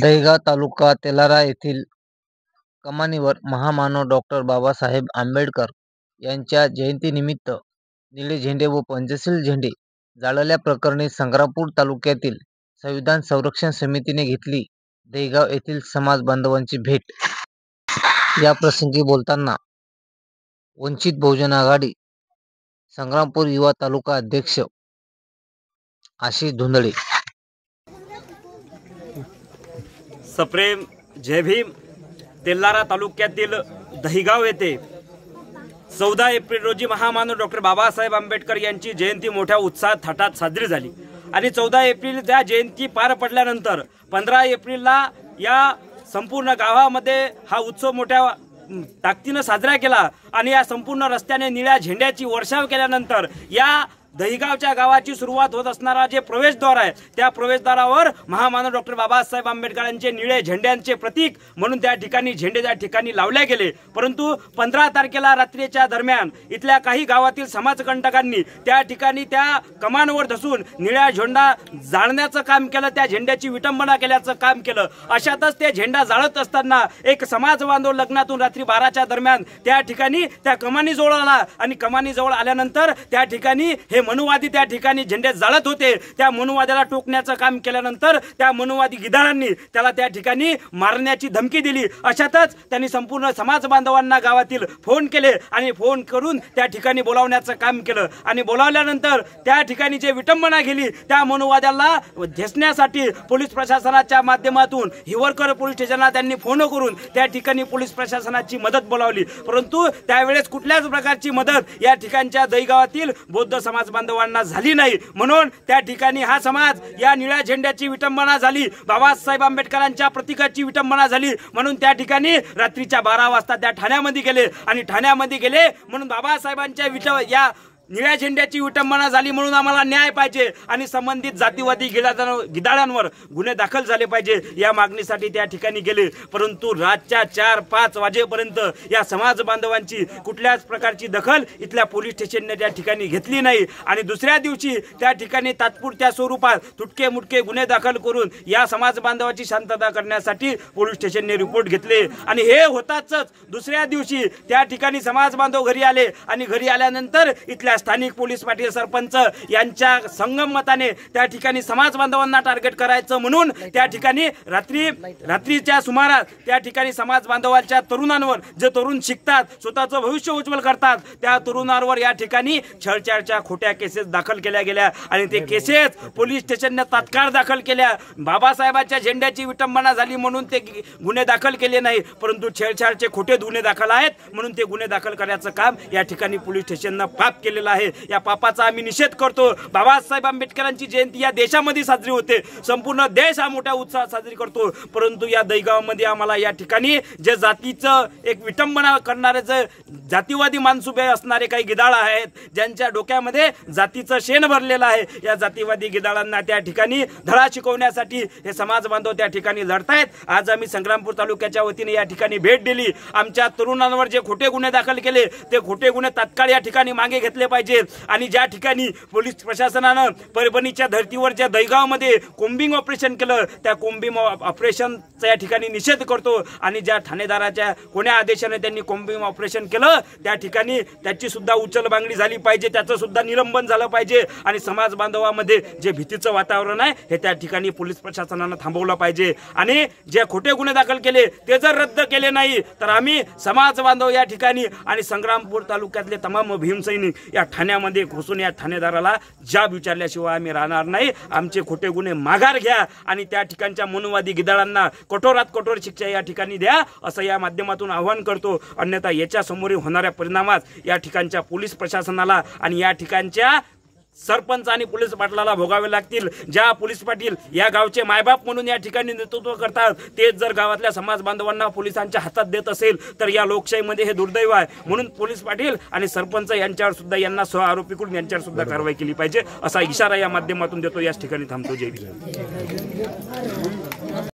दहिगाव तालुका तेलारा येथील कमानीवर महामानव डॉक्टर बाबासाहेब आंबेडकर यांच्या जयंतीनिमित्त निळे झेंडे व पंचशील झेंडे जाळल्याप्रकरणी संग्रामपूर तालुक्यातील संविधान संरक्षण समितीने घेतली दहिगाव येथील समाज बांधवांची भेट। या प्रसंगी बोलताना वंचित बहुजन आघाडी संग्रामपूर युवा तालुका अध्यक्ष आशिष धुंदळे। सप्रेम जय भीम। तेलारा तालुक्यातील दहिगाव येथे 14 एप्रिल रोजी महामानव डॉक्टर बाबासाहेब आंबेडकर यांची जयंती मोठ्या उत्साहात थाटात साजरी झाली आणि 14 एप्रिल त्या जयंती पार पडल्यानंतर 15 एप्रिलला या संपूर्ण गावामध्ये हा उत्सव मोठ्या ताकदीने साजरा केला आणि या संपूर्ण रस्त्याने निळ्या झेंड्याची वर्षाव केल्यानंतर या दहिगावच्या गावाची सुरुवात होत असणारा जे प्रवेशद्वार आहे त्या प्रवेशद्वारावर महामानव डॉक्टर बाबासाहेब आंबेडकरांचे निळे झेंड्यांचे प्रतीक म्हणून त्या ठिकाणी झेंडे त्या ठिकाणी लावले गेले। परंतु 15 तारखेला रात्रीच्या दरम्यान इथल्या काही गावातील समाजकंटकांनी त्या ठिकाणी त्या कमानवर धसून निळ्या झेंडा जाळण्याचं काम केलं, त्या झेंड्याची विटंबना केल्याचं काम केलं। अशातच ते झेंडा जाळत असताना एक समाज बांधव लग्नातून रात्री 12च्या दरम्यान त्या ठिकाणी त्या कमानीजवळ आला आणि कमानीजवळ आल्यानंतर त्या ठिकाणी मनुवादी त्या ठिकाणी झेंडे जाळत होते। त्या मनुवाद्याला टोकण्याचं काम केल्यानंतर त्या मनुवादी गिधाडांनी त्याला त्या ठिकाणी मारण्याची धमकी दिली। अशातच त्यांनी संपूर्ण समाज बांधवांना गावातील फोन केले आणि फोन करून त्या ठिकाणी बोलावण्याचं काम केलं आणि बोलावल्यानंतर त्या ठिकाणी जे विटंबना केली त्या मनुवाद्याला घेसण्यासाठी पोलीस प्रशासनाच्या माध्यमातून हिवरकर पोलीस स्टेशनला त्यांनी फोन करून त्या ठिकाणी पोलीस प्रशासनाची मदत बोलावली। परंतु त्यावेळेस कुठल्याच प्रकारची मदत या ठिकाणच्या दहिगावातील बौद्ध समाज बांधवांना झाली नाही। म्हणून त्या ठिकाणी हा समाज या निळ्या झेंड्याची विटंबना झाली, बाबासाहेब आंबेडकरांच्या प्रतीकाची विटंबना झाली म्हणून त्या ठिकाणी रात्रीच्या 12 वाजता त्या ठाण्यामध्ये गेले आणि ठाण्यामध्ये गेले म्हणून बाबासाहेबांच्या या निळ्या झेंड्याची विटंबना झाली म्हणून आम्हाला न्याय पाहिजे आणि संबंधित जातीवादी गिधाडांवर गुन्हे दाखल झाले पाहिजे या मागणीसाठी त्या ठिकाणी गेले। परंतु रातच्या 4-5 वाजेपर्यंत या समाज बांधवांची कुठल्याच प्रकारची दखल इथल्या पोलीस स्टेशनने त्या ठिकाणी घेतली नाही आणि दुसऱ्या दिवशी त्या ठिकाणी तात्पुरत्या स्वरूपात तुटके मुटके गुन्हे दाखल करून या समाज बांधवाची शांतता करण्यासाठी पोलीस स्टेशनने रिपोर्ट घेतले आणि हे होताच दुसऱ्या दिवशी त्या ठिकाणी समाज बांधव घरी आले आणि घरी आल्यानंतर इथल्या स्थानिक पोलीस पाटील सरपंच यांच्या संगम मताने त्या ठिकाणी समाज बांधवांना टार्गेट करायचं म्हणून त्या ठिकाणी रात्रीच्या सुमारास त्या ठिकाणी समाज बांधवांच्या तरुणांवर जे तरुण शिकतात, स्वतःचं भविष्य उज्ज्वल करतात त्या तरुणांवर या ठिकाणी छळछाडच्या खोट्या केसेस दाखल केल्या गेल्या आणि ते केसेस पोलीस स्टेशनने तात्काळ दाखल केल्या। बाबासाहेबांच्या झेंड्याची विटंबना झाली म्हणून ते गुन्हे दाखल केले नाही, परंतु छळछाडचे खोटे गुन्हे दाखल आहेत म्हणून ते गुन्हे दाखल करण्याचं काम या ठिकाणी पोलीस स्टेशनने पाप केलेलं आहे। या पापाचा आम्ही निषेध करतो। बाबासाहेब आंबेडकरांची जयंती या देशामध्ये साजरी होते, संपूर्ण देश हा मोठ्या उत्साहात साजरी करतो, परंतु या दहिगावमध्ये आम्हाला या ठिकाणी जे जातीचं एक विटंबना करणारे जे जातीवादी मानसुबे असणारे काही गिधाड आहेत, ज्यांच्या डोक्यामध्ये जातीचं शेण भरलेलं आहे, या जातीवादी गिधाडांना त्या ठिकाणी धडा शिकवण्यासाठी हे समाज बांधव त्या ठिकाणी लढतायत। आज आम्ही संग्रामपूर तालुक्याच्या वतीने या ठिकाणी भेट दिली। आमच्या तरुणांवर जे खोटे गुन्हे दाखल केले ते खोटे गुन्हे तात्काळ या ठिकाणी मागे घेतले पाहिजे आणि ज्या ठिकाणी पोलीस प्रशासनाने परभणीच्या धर्तीवर ज्या दहिगावमध्ये कोम्बिंग ऑपरेशन केलं त्या कोम्बिंग ऑपरेशनचा या ठिकाणी निषेध करतो आणि ज्या ठाणेदाराच्या कोण्या आदेशाने त्यांनी कोम्बिंग ऑपरेशन केलं त्या ठिकाणी त्याची सुद्धा उचलबांगडी झाली पाहिजे, त्याचं सुद्धा निलंबन झालं पाहिजे आणि समाज बांधवामध्ये जे भीतीचं वातावरण आहे हे त्या ठिकाणी पोलीस प्रशासनाने थांबवलं पाहिजे आणि जे खोटे गुन्हे दाखल केले ते जर रद्द केले नाही तर आम्ही समाज बांधव या ठिकाणी आणि संग्रामपूर तालुक्यातले तमाम भीमसैनिक या ठाण्यामध्ये घुसून या ठाणेदाराला जाब विचारल्याशिवाय आम्ही राहणार नाही। आमचे खोटे गुन्हे माघार घ्या आणि त्या ठिकाणच्या मनुवादी गिधाडांना कठोरात कठोर शिक्षा या ठिकाणी द्या असं या माध्यमातून आवाहन करतो। अन्यथा याच्या समोर होणाऱ्या परिणामात या ठिकाणच्या पोलीस प्रशासनाला आणि या ठिकाणच्या सरपंच आणि पोलीस पाटलाला भोगावे लागतील। ज्या पोलीस पाटील या गावचे मायबाप म्हणून या ठिकाणी नेतृत्व करतात तेच जर गावातल्या समाज बांधवांना पोलिसांच्या हातात देत असेल तर या लोकशाहीमध्ये हे दुर्दैव आहे। म्हणून पोलीस पाटील आणि सरपंच यांच्यावर सुद्धा यांना सह आरोपी करून यांच्यावर सुद्धा कारवाई केली पाहिजे असा इशारा या माध्यमातून देतो। याच ठिकाणी थांबतो। जय भीम।